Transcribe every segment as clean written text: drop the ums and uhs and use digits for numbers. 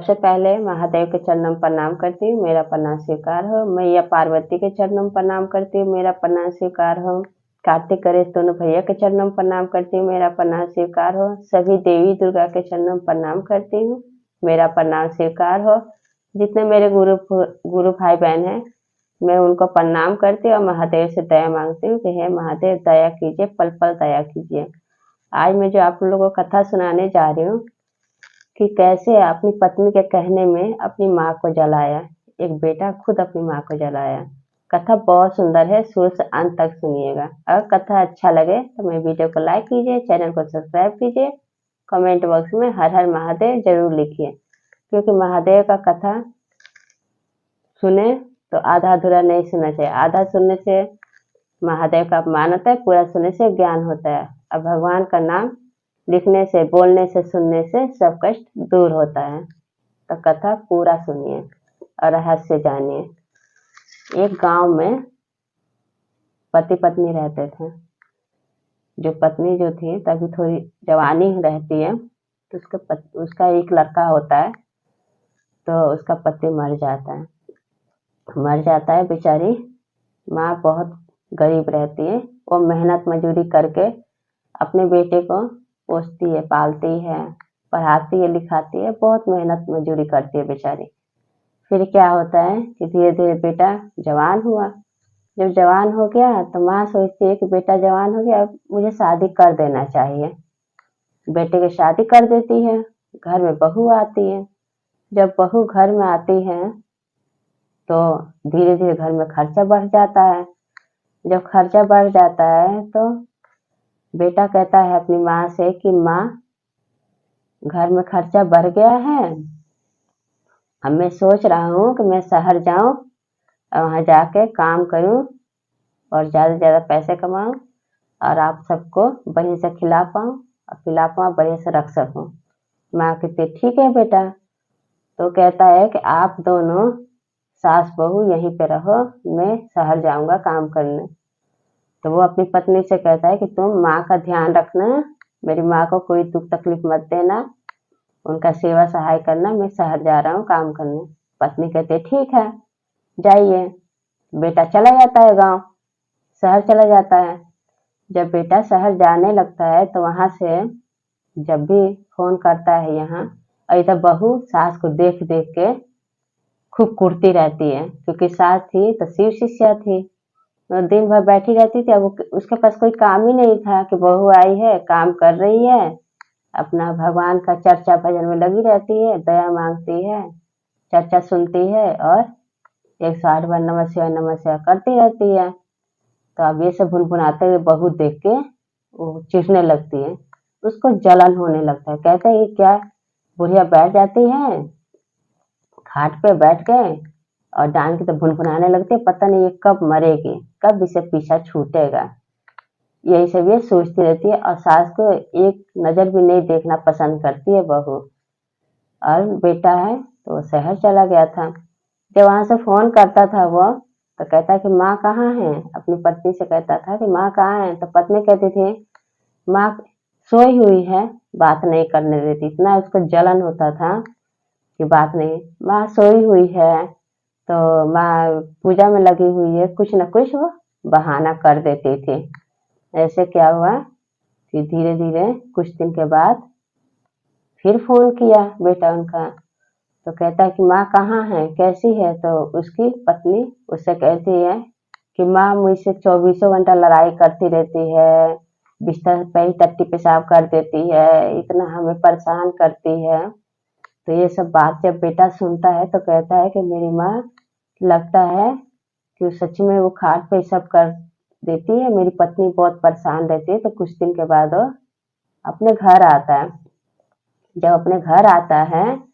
सबसे पहले महादेव के चरणों में प्रणाम करती हूँ, मेरा प्रणाम स्वीकार हो। मैया पार्वती के चरणों में प्रणाम करती हूँ, मेरा प्रणाम स्वीकार हो। कार्तिक गणेश दोनों भैया के चरणों में प्रणाम करती हूँ, मेरा प्रणाम स्वीकार हो। सभी देवी दुर्गा के चरणों में प्रणाम करती हूँ, मेरा प्रणाम स्वीकार हो। जितने मेरे गुरु भाई बहन हैं, मैं उनको प्रणाम करती हूँ और महादेव से दया मांगती हूँ कि हे महादेव दया कीजिए, पल पल दया कीजिए। आज मैं जो आप लोगों को कथा सुनाने जा रही हूँ कि कैसे अपनी पत्नी के कहने में अपनी माँ को जलाया। एक बेटा खुद अपनी माँ को जलाया। कथा बहुत सुंदर है, शुरू से अंत तक सुनिएगा। अगर कथा अच्छा लगे तो मेरे वीडियो को लाइक कीजिए, चैनल को सब्सक्राइब कीजिए, कमेंट बॉक्स में हर हर महादेव जरूर लिखिए, क्योंकि महादेव का कथा सुने तो आधा अधूरा नहीं सुनना चाहिए। आधा सुनने से महादेव का अपमान होता है, पूरा सुनने से ज्ञान होता है। और भगवान का नाम लिखने से, बोलने से, सुनने से सब कष्ट दूर होता है। तो कथा पूरा सुनिए और रहस्य जानिए। एक गांव में पति पत्नी रहते थे। जो पत्नी जो थी तभी थोड़ी जवानी रहती है, तो उसका एक लड़का होता है, तो उसका पति मर जाता है। बेचारी माँ बहुत गरीब रहती है। वो मेहनत मजदूरी करके अपने बेटे को पोसती है, पालती है, पढ़ाती है, लिखाती है, बहुत मेहनत मजदूरी करती है बेचारी। फिर क्या होता है कि धीरे धीरे बेटा जवान हुआ। जब जवान हो गया तो माँ सोचती है कि बेटा जवान हो गया, अब मुझे शादी कर देना चाहिए। बेटे की शादी कर देती है। घर में बहू आती है। जब बहू घर में आती है तो धीरे धीरे घर में खर्चा बढ़ जाता है। जब खर्चा बढ़ जाता है तो बेटा कहता है अपनी माँ से कि माँ, घर में खर्चा बढ़ गया है, अब मैं सोच रहा हूँ कि मैं शहर जाऊँ और वहाँ जाके काम करूँ और ज़्यादा से ज़्यादा पैसे कमाऊँ और आप सबको बढ़िया से खिला पाऊँ और पिला पाऊँ, बढ़िया से रख सकूँ। माँ कहती ठीक है बेटा। तो कहता है कि आप दोनों सास बहू यहीं पे रहो, मैं शहर जाऊँगा काम करने। तो वो अपनी पत्नी से कहता है कि तुम माँ का ध्यान रखना, मेरी माँ को कोई दुख तकलीफ मत देना, उनका सेवा सहाय करना, मैं शहर जा रहा हूँ काम करने। पत्नी कहते ठीक है जाइए। बेटा चला जाता है गांव, शहर चला जाता है। जब बेटा शहर जाने लगता है तो वहां से जब भी फोन करता है यहाँ, और इधर बहू सास को देख देख के खूब कुड़ती रहती है, क्योंकि सास थी तो शिव शिष्या थी, तो दिन भर बैठी रहती थी। अब उसके पास कोई काम ही नहीं था कि बहू आई है, काम कर रही है, अपना भगवान का चर्चा भजन में लगी रहती है, दया मांगती है, चर्चा सुनती है और 108 बार नमः शिवाय करती रहती है। तो अब ये सब भुनभुनाते हुए बहू देख के वो चिढ़ने लगती है, उसको जलन होने लगता है। कहते हैं ये क्या बुढ़िया बैठ जाती है खाट पे बैठ के और डांग की तो भुनभुनाने लगती है, पता नहीं ये कब मरेगी, कब इसे पीछा छूटेगा। यही सब ये सोचती रहती है और सास को एक नजर भी नहीं देखना पसंद करती है बहू। और बेटा है तो शहर चला गया था। जब वहां से फोन करता था वो, तो कहता कि माँ कहाँ है, अपनी पत्नी से कहता था कि माँ कहाँ है। तो पत्नी कहती थी माँ सोई हुई है, बात नहीं करने देती। इतना उसको जलन होता था कि बात नहीं, माँ सोई हुई है, तो माँ पूजा में लगी हुई है, कुछ न कुछ वो बहाना कर देती थी। ऐसे क्या हुआ कि धीरे धीरे कुछ दिन के बाद फिर फोन किया बेटा उनका, तो कहता है कि माँ कहाँ है, कैसी है। तो उसकी पत्नी उससे कहती है कि माँ मुझसे 24 घंटा लड़ाई करती रहती है, बिस्तर पे ही टट्टी पेशाब कर देती है, इतना हमें परेशान करती है। तो ये सब बात जब बेटा सुनता है तो कहता है कि मेरी माँ लगता है कि सच में वो खाट पे सब कर देती है, मेरी पत्नी बहुत परेशान रहती है। तो कुछ दिन के बाद वो अपने घर आता है। जब अपने घर आता है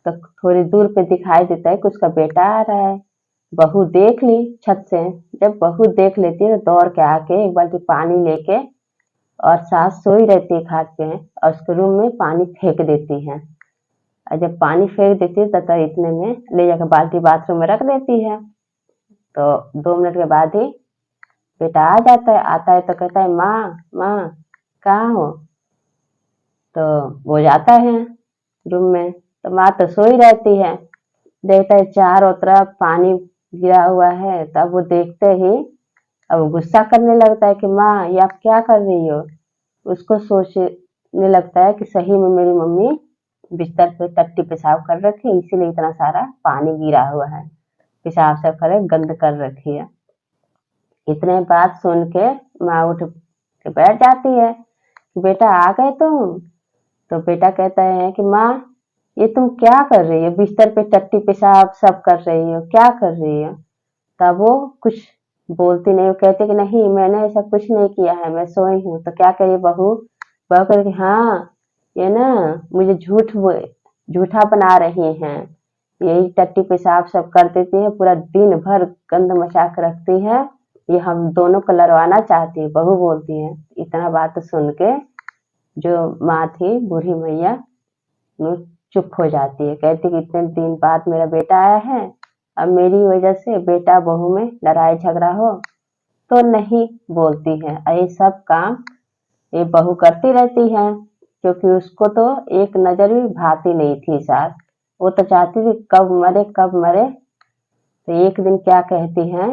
तो थोड़ी दूर पे दिखाई देता है कि उसका बेटा आ रहा है। बहू देख ली छत से। जब बहू देख लेती है तो दौड़ के आके एक बाल्टी पानी लेके, और सास सोई रहती है खाट पे और उसके रूम में पानी फेंक देती है। और जब पानी फेंक देती है तो इतने में ले जाकर बाल्टी बाथरूम में रख देती है। तो 2 मिनट के बाद ही बेटा आ जाता है। आता है तो कहता है माँ माँ कहाँ हो। तो वो जाता है रूम में, तो माँ तो सोई रहती है। देखता है चारों तरफ पानी गिरा हुआ है, तब वो देखते ही अब गुस्सा करने लगता है कि माँ ये आप क्या कर रही हो। उसको सोचने लगता है कि सही में मेरी मम्मी बिस्तर पे टट्टी पेशाब कर रखी है, इसीलिए इतना सारा पानी गिरा हुआ है, पेशाब सब करे गंद कर रखी है। इतने बात सुन के माँ उठ के बैठ जाती है कि बेटा आ गए तुम। तो बेटा कहता है कि माँ ये तुम क्या कर रही हो, बिस्तर पे टट्टी पेशाब सब कर रही हो, क्या कर रही हो। तब वो कुछ बोलती नहीं, वो कहती कि नहीं मैंने ऐसा कुछ नहीं किया है, मैं सोई हूँ। तो क्या करिए बहू, बहू कहती हाँ ये ना मुझे झूठा बना रही हैं, यही टट्टी पेशाब सब कर देती है, पूरा दिन भर गंद मचा के रखती है, ये हम दोनों को लड़वाना चाहती है, बहू बोलती है। इतना बात सुन के जो माँ थी बूढ़ी मैया वो चुप हो जाती है, कहती कि इतने दिन बाद मेरा बेटा आया है, अब मेरी वजह से बेटा बहू में लड़ाई झगड़ा हो तो नहीं बोलती है। ये सब काम ये बहू करती रहती है, क्योंकि उसको तो एक नजर भी भाती नहीं थी सास। वो तो चाहती थी कब मरे कब मरे। तो एक दिन क्या कहती है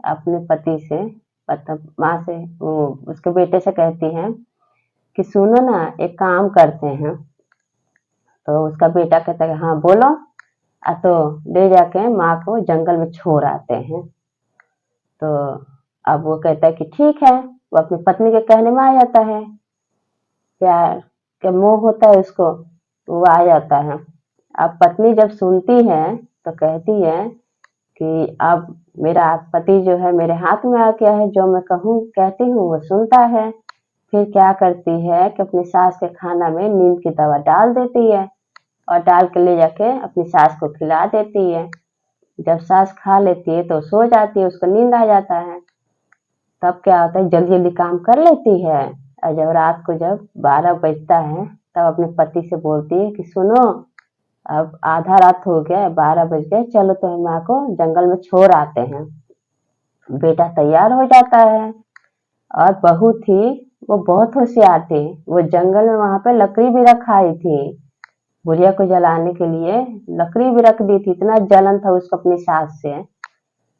अपने पति से, मतलब माँ से, वो उसके बेटे से कहती है कि सुनो ना एक काम करते हैं। तो उसका बेटा कहता है हाँ बोलो। तो ले जाके माँ को जंगल में छोड़ आते हैं। तो अब वो कहता है कि ठीक है, वो अपनी पत्नी के कहने में आ जाता है, प्यार के मोह होता है उसको, तो वो आ जाता है। अब पत्नी जब सुनती है तो कहती है कि अब मेरा पति जो है मेरे हाथ में आ गया है, जो मैं कहूँ कहती हूँ वो सुनता है। फिर क्या करती है कि अपनी सास के खाना में नींद की दवा डाल देती है और डाल के ले जाके अपनी सास को खिला देती है। जब सास खा लेती है तो सो जाती है, उसको नींद आ जाता है। तब क्या होता है जल्दी जल्दी काम कर लेती है, और जब रात को जब 12 बजता है तब अपने पति से बोलती है कि सुनो अब आधा रात हो गया है, 12 बज गए, चलो तुम्हें माँ को जंगल में छोड़ आते हैं। बेटा तैयार हो जाता है और बहू थी वो बहुत होशियार थी, वो जंगल में वहां पे लकड़ी भी रखाई थी, बुढ़िया को जलाने के लिए लकड़ी भी रख दी थी, इतना जलन था उसको अपनी सास से।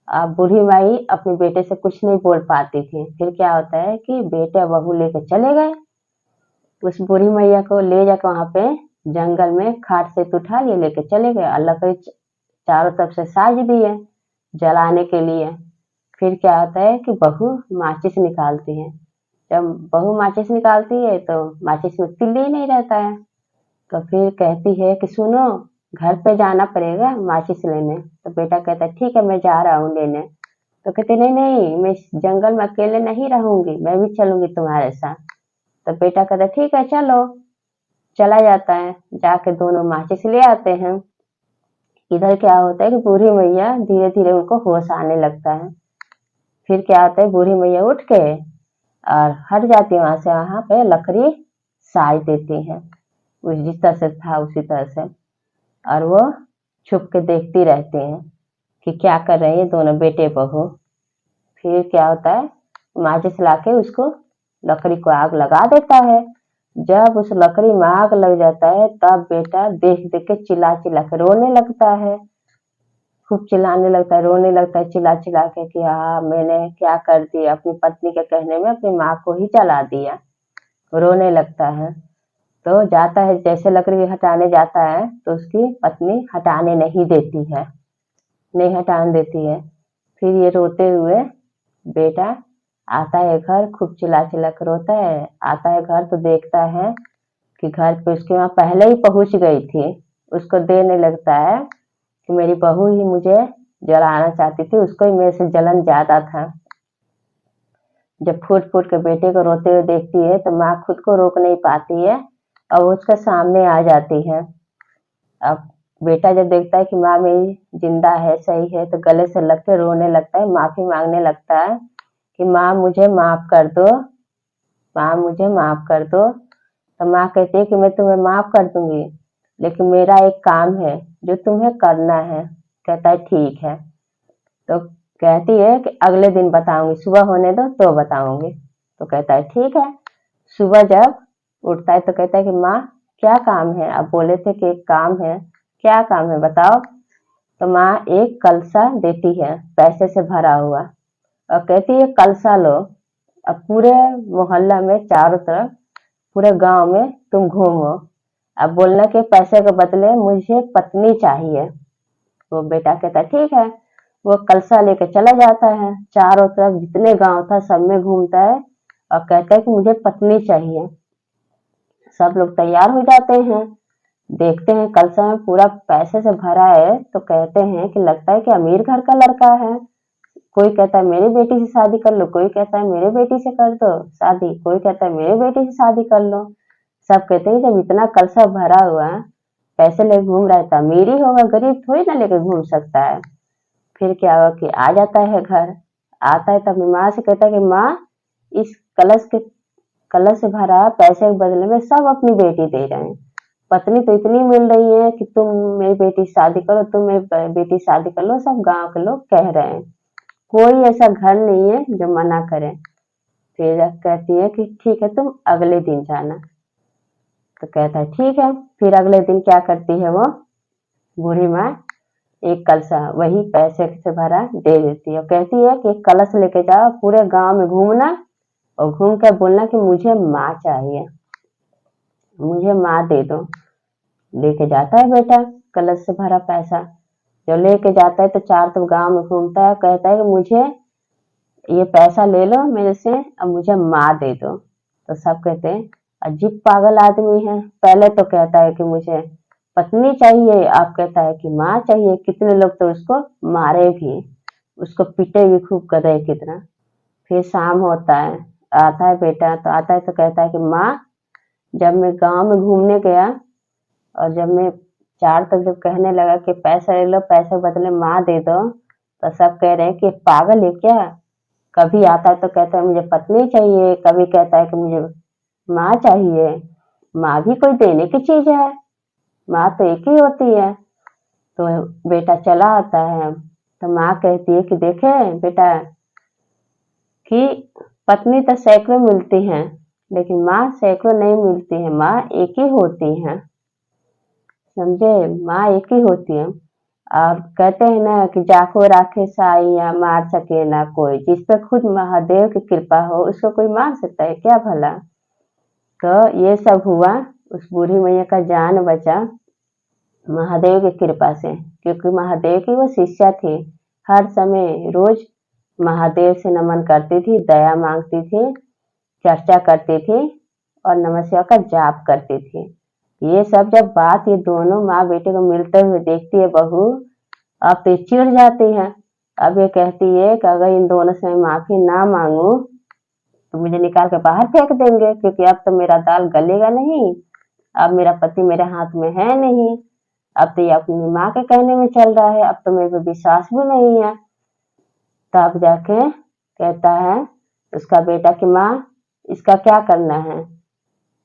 अब बूढ़ी माई अपने बेटे से कुछ नहीं बोल पाती थी। फिर क्या होता है कि बेटे बहू लेकर चले गए, उस बूढ़ी मैया को ले जाकर वहां पे जंगल में खाट से उठा लिए लेके चले गए और लकड़ी चारों तरफ से साज दी है जलाने के लिए। फिर क्या होता है कि बहू माचिस निकालती है, जब बहू माचिस निकालती है तो माचिस में तिल ही नहीं रहता है। तो फिर कहती है कि सुनो घर पे जाना पड़ेगा माचिस लेने। तो बेटा कहता है ठीक है मैं जा रहा हूँ लेने। तो कहते नहीं नहीं मैं इस जंगल में अकेले नहीं रहूंगी, मैं भी चलूंगी तुम्हारे साथ। तो बेटा कहता ठीक है चलो, चला जाता है, जाके दोनों माचिस ले आते हैं। इधर क्या होता है कि बूढ़ी मैया धीरे धीरे उनको होश आने लगता है। फिर क्या होता है बूढ़ी मैया उठ के और हट जाती है वहां से, वहां पे लकड़ी साज देती है उस जिस तरह से था उसी तरह से, और वो छुप के देखती रहती हैं कि क्या कर रहे हैं दोनों बेटे बहू। फिर क्या होता है माचिस लाके उसको लकड़ी को आग लगा देता है। जब उस लकड़ी में आग लग जाता है तब बेटा देख देख के चिल्ला चिल्ला के रोने लगता है, खूब चिल्लाने लगता है, रोने लगता है चिल्ला चिल्ला के कि हाँ मैंने क्या कर दिया, अपनी पत्नी के कहने में अपनी माँ को ही जला दिया, रोने लगता है। तो जाता है जैसे लकड़ी हटाने जाता है तो उसकी पत्नी हटाने नहीं देती है, नहीं हटाने देती है। फिर ये रोते हुए बेटा आता है घर, खूब चिल्ला चिल्ला कर रोता है, आता है घर तो देखता है कि घर पे उसकी माँ पहले ही पहुंच गई थी। उसको देने लगता है कि मेरी बहू ही मुझे जलाना चाहती थी, उसको ही मेरे से जलन ज्यादा था। जब फूट फूट के बेटे को रोते हुए देखती है तो माँ खुद को रोक नहीं पाती है और उसके सामने आ जाती है। अब बेटा जब देखता है कि माँ मेरी जिंदा है सही है तो गले से लग के रोने लगता है, माफी मांगने लगता है कि माँ मुझे माफ कर दो, माँ मुझे माफ कर दो। तो माँ कहती है कि मैं तुम्हें माफ कर दूंगी, लेकिन मेरा एक काम है जो तुम्हें करना है। कहता है ठीक है। तो कहती है कि अगले दिन बताऊंगी, सुबह होने दो तो बताऊंगी। तो कहता है ठीक है। सुबह जब उठता है तो कहता है कि माँ क्या काम है? आप बोले थे कि एक काम है, क्या काम है बताओ? तो माँ एक कलसा देती है पैसे से भरा हुआ और कहती है कलसा लो, अब पूरे मोहल्ला में चारों तरफ पूरे गांव में तुम घूमो, अब बोलना कि पैसे के बदले मुझे पत्नी चाहिए। वो बेटा कहता है ठीक है। वो कलसा लेके चला जाता है, चारों तरफ जितने गांव था सब में घूमता है और कहता है कि मुझे पत्नी चाहिए। सब लोग तैयार हो जाते हैं, देखते हैं कलसा में पूरा पैसे से भरा है तो कहते हैं कि लगता है कि अमीर घर का लड़का है। कोई कहता है मेरी बेटी से शादी कर लो, कोई कहता है मेरे बेटी से कर दो शादी, कोई कहता है मेरे बेटी से शादी कर लो। सब कहते हैं जब इतना कलसा भरा हुआ है, पैसे लेके घूम रहा है तो अमीर ही होगा, गरीब थोड़ी ना लेके घूम सकता है। फिर क्या हुआ कि आ जाता है घर, आता है तब माँ से कहता है कि माँ इस कलश से भरा पैसे के बदले में सब अपनी बेटी दे रहे हैं, पत्नी तो इतनी मिल रही है कि तुम मेरी बेटी शादी करो, तुम मेरी बेटी शादी कर लो, सब गांव के लोग कह रहे हैं, कोई ऐसा घर नहीं है जो मना करे। फिर कहती है कि ठीक है तुम अगले दिन जाना। तो कहता है ठीक है। फिर अगले दिन क्या करती है वो बूढ़ी माँ, एक कलशा वही पैसे से भरा दे देती है और कहती है कि एक कलश लेके जाओ, पूरे गांव में घूमना और घूम कर बोलना कि मुझे माँ चाहिए, मुझे माँ दे दो। लेके जाता है बेटा कलश से भरा पैसा, जब लेके जाता है तो चार तो गांव में घूमता है, कहता है कि मुझे ये पैसा ले लो मेरे से, अब मुझे माँ दे दो। तो सब कहते हैं अजीब पागल आदमी है, पहले तो कहता है कि मुझे पत्नी चाहिए, अब कहता है कि माँ चाहिए। कितने लोग तो उसको मारे भी, उसको पीटे भी खूब कर रहे कितना। फिर शाम होता है, आता है बेटा, तो आता है तो कहता है कि माँ जब मैं गांव में घूमने गया और जब मैं चार तक जब कहने लगा कि पैसा ले लो, पैसे बदले माँ दे दो, तो सब कह रहे हैं कि पागल है क्या? कभी आता है तो कहता है मुझे पत्नी चाहिए, कभी कहता है कि मुझे माँ चाहिए। माँ भी कोई देने की चीज है, माँ तो एक ही होती है। तो बेटा चला आता है तो माँ कहती है कि देखे बेटा कि पत्नी तो सैकड़ों मिलती हैं लेकिन माँ सैकड़ों नहीं मिलती है, माँ एक ही होती है, समझे? माँ एक ही होती है। और कहते हैं ना कि जाको राखे साइया मार सके ना कोई, जिस पे खुद महादेव की कृपा हो उसको कोई मार सकता है क्या भला? तो ये सब हुआ, उस बूढ़ी मैया का जान बचा महादेव की कृपा से, क्योंकि महादेव की वो शिष्या थी, हर समय रोज महादेव से नमन करती थी, दया मांगती थी, चर्चा करती थी और नमस्कार का जाप करती थी। ये सब जब बात ये दोनों माँ बेटे को मिलते हुए देखती है बहू, अब तो चिढ़ जाती है। अब ये कहती है कि अगर इन दोनों से मैं माफी ना मांगू तो मुझे निकाल के बाहर फेंक देंगे, क्योंकि अब तो मेरा दाल गलेगा नहीं, अब मेरा पति मेरे हाथ में है नहीं, अब तो ये अपनी माँ के कहने में चल रहा है, अब तो मेरे पे विश्वास भी नहीं है। तब जाके कहता है उसका बेटा कि माँ इसका क्या करना है,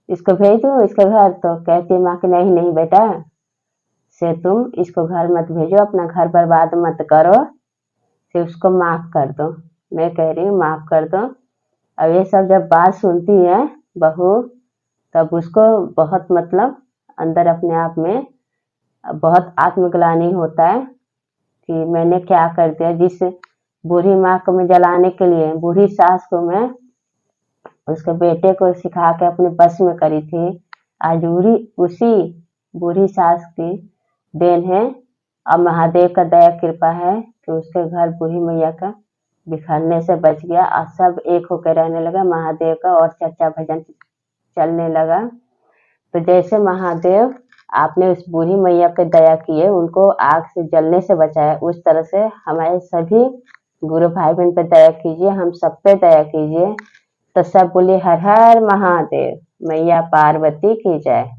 इसको भेज दूँ इसके घर? तो कहती है माँ कि नहीं नहीं बेटा, से तुम इसको घर मत भेजो, अपना घर बर्बाद मत करो, से उसको माफ कर दो, मैं कह रही हूँ माफ कर दो। अब ये सब जब बात सुनती है बहू, तब उसको बहुत मतलब अंदर अपने आप में बहुत आत्मग्लानि होता है कि मैंने क्या कर दिया, जिस बूढ़ी माँ को मैं जलाने के लिए, बूढ़ी सास को मैं उसके बेटे को सिखा के अपने बस में करी थी, आज उसी बूढ़ी सास की देन है और महादेव का दया कृपा है कि उसके घर बूढ़ी मैया का बिखरने से बच गया और सब एक होकर रहने लगा महादेव का, और चर्चा भजन चलने लगा। तो जैसे महादेव आपने उस बूढ़ी मैया पे दया की है, उनको आग से जलने से बचाया, उस तरह से हमारे सभी गुरु भाई बहन पे दया कीजिए, हम सब पे दया कीजिए। तो सब बोले हर हर महादेव, मैया पार्वती की जय।